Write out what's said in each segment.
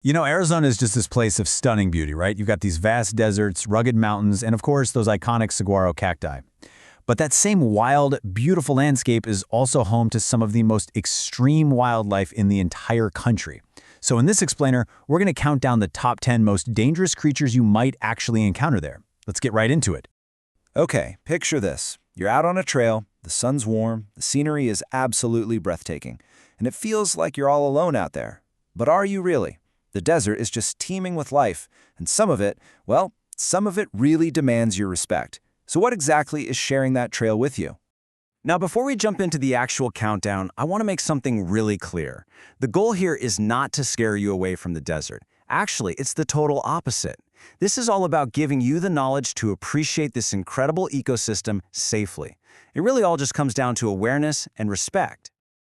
Arizona is just this place of stunning beauty, right? You've got these vast deserts, rugged mountains, and of course, those iconic saguaro cacti. But that same wild, beautiful landscape is also home to some of the most extreme wildlife in the entire country. So in this explainer, we're going to count down the top 10 most dangerous creatures you might actually encounter there. Let's get right into it. Okay, picture this. You're out on a trail, the sun's warm, the scenery is absolutely breathtaking, and it feels like you're all alone out there. But are you really? The desert is just teeming with life, and some of it really demands your respect. So what exactly is sharing that trail with you? Now, before we jump into the actual countdown, I want to make something really clear. The goal here is not to scare you away from the desert. Actually, it's the total opposite. This is all about giving you the knowledge to appreciate this incredible ecosystem safely. It really all just comes down to awareness and respect.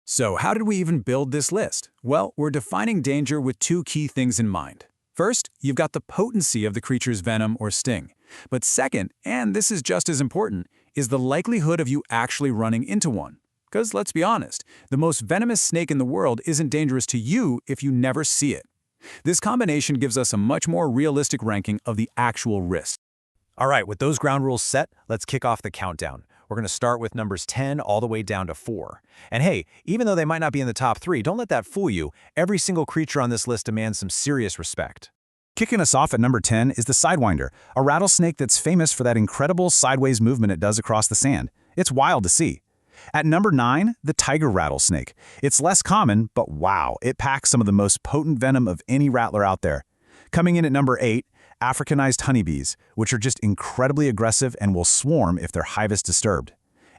So how did we even build this list? Well, we're defining danger with two key things in mind. First, you've got the potency of the creature's venom or sting. But second, and this is just as important, is the likelihood of you actually running into one. Because let's be honest, the most venomous snake in the world isn't dangerous to you if you never see it. This combination gives us a much more realistic ranking of the actual risk. All right, with those ground rules set, let's kick off the countdown. We're going to start with numbers 10 all the way down to 4. And hey, even though they might not be in the top 3, don't let that fool you. Every single creature on this list demands some serious respect. Kicking us off at number 10 is the Sidewinder, a rattlesnake that's famous for that incredible sideways movement it does across the sand. It's wild to see. At number 9, the tiger rattlesnake. It's less common, but wow, it packs some of the most potent venom of any rattler out there. Coming in at number 8, Africanized honeybees, which are just incredibly aggressive and will swarm if their hive is disturbed.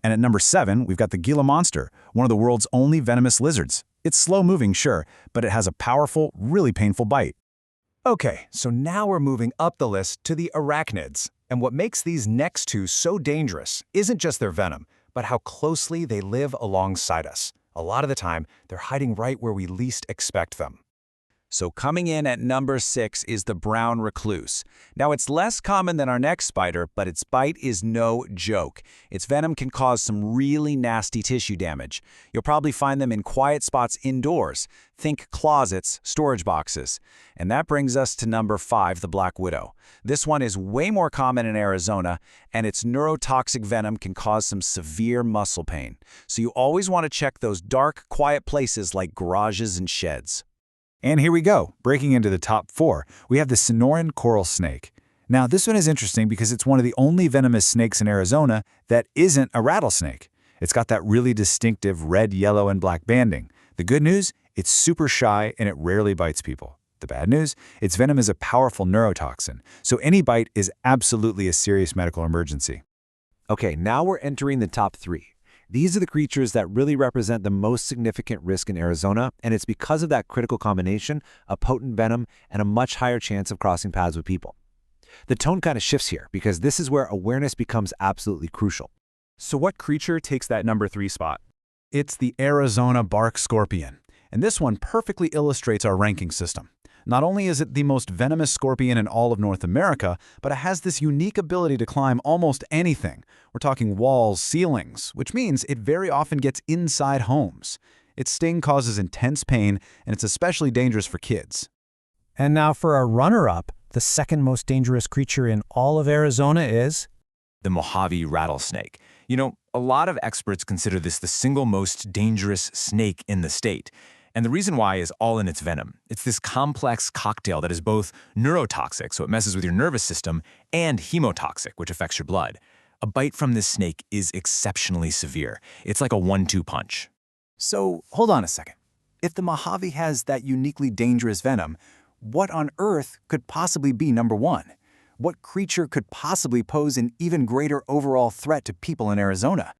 And at number 7, we've got the Gila monster, one of the world's only venomous lizards. It's slow-moving, sure, but it has a powerful, really painful bite. Okay, so now we're moving up the list to the arachnids. And what makes these next two so dangerous isn't just their venom, but how closely they live alongside us. A lot of the time, they're hiding right where we least expect them. So coming in at number 6 is the brown recluse. Now it's less common than our next spider, but its bite is no joke. Its venom can cause some really nasty tissue damage. You'll probably find them in quiet spots indoors. Think closets, storage boxes. And that brings us to number 5, the black widow. This one is way more common in Arizona, and its neurotoxic venom can cause some severe muscle pain. So you always want to check those dark, quiet places like garages and sheds. And here we go, breaking into the top 4, we have the Sonoran coral snake. Now, this one is interesting because it's one of the only venomous snakes in Arizona that isn't a rattlesnake. It's got that really distinctive red, yellow, and black banding. The good news, it's super shy and it rarely bites people. The bad news, its venom is a powerful neurotoxin, so any bite is absolutely a serious medical emergency. Okay, now we're entering the top 3. These are the creatures that really represent the most significant risk in Arizona, and it's because of that critical combination, a potent venom, and a much higher chance of crossing paths with people. The tone kind of shifts here, because this is where awareness becomes absolutely crucial. So what creature takes that number 3 spot? It's the Arizona bark scorpion, and this one perfectly illustrates our ranking system. Not only is it the most venomous scorpion in all of North America, but it has this unique ability to climb almost anything. We're talking walls, ceilings, which means it very often gets inside homes. Its sting causes intense pain, and it's especially dangerous for kids. And now for our runner-up, the second most dangerous creature in all of Arizona is the Mojave rattlesnake. A lot of experts consider this the single most dangerous snake in the state. And the reason why is all in its venom. It's this complex cocktail that is both neurotoxic, so it messes with your nervous system, and hemotoxic, which affects your blood. A bite from this snake is exceptionally severe. It's like a 1-2 punch. So, hold on a second. If the Mojave has that uniquely dangerous venom, what on earth could possibly be number 1? What creature could possibly pose an even greater overall threat to people in Arizona?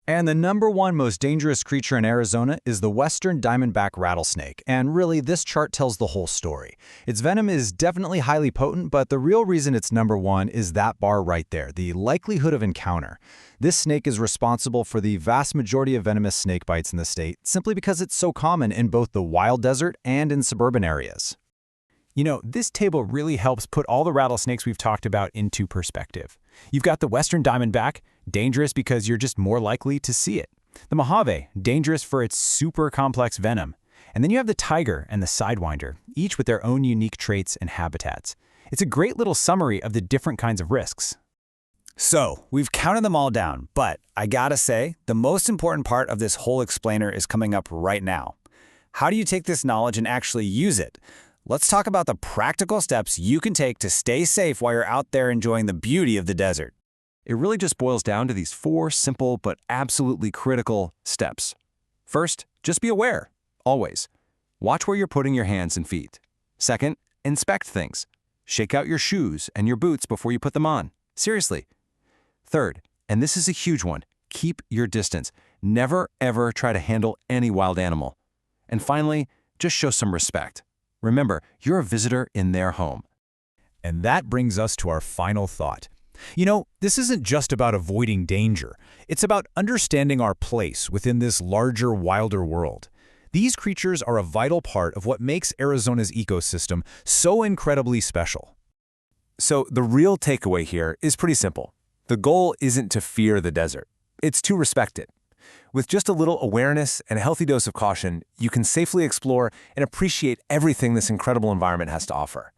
And the number 1 most dangerous creature in Arizona is the western diamondback rattlesnake, and really this chart tells the whole story. Its venom is definitely highly potent, but the real reason it's number 1 is that bar right there, the likelihood of encounter. This snake is responsible for the vast majority of venomous snake bites in the state, simply because it's so common in both the wild desert and in suburban areas. This table really helps put all the rattlesnakes we've talked about into perspective. You've got the western diamondback, dangerous because you're just more likely to see it. The Mojave, dangerous for its super complex venom. And then you have the tiger and the sidewinder, each with their own unique traits and habitats. It's a great little summary of the different kinds of risks. So, we've counted them all down, but I gotta say, the most important part of this whole explainer is coming up right now. How do you take this knowledge and actually use it? Let's talk about the practical steps you can take to stay safe while you're out there enjoying the beauty of the desert. It really just boils down to these 4 simple but absolutely critical steps. First, just be aware, always. Watch where you're putting your hands and feet. Second, inspect things. Shake out your shoes and your boots before you put them on. Seriously. Third, and this is a huge one, keep your distance. Never, ever try to handle any wild animal. And finally, just show some respect. Remember, you're a visitor in their home. And that brings us to our final thought. You know, this isn't just about avoiding danger. It's about understanding our place within this larger, wilder world. These creatures are a vital part of what makes Arizona's ecosystem so incredibly special. So the real takeaway here is pretty simple. The goal isn't to fear the desert. It's to respect it. With just a little awareness and a healthy dose of caution, you can safely explore and appreciate everything this incredible environment has to offer.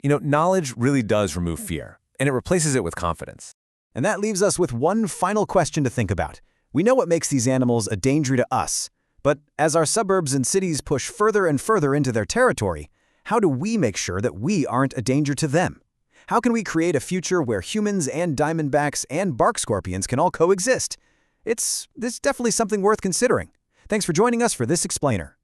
You know, knowledge really does remove fear, and it replaces it with confidence. And that leaves us with one final question to think about. We know what makes these animals a danger to us, but as our suburbs and cities push further and further into their territory, how do we make sure that we aren't a danger to them? How can we create a future where humans and diamondbacks and bark scorpions can all coexist? It's definitely something worth considering. Thanks for joining us for this explainer.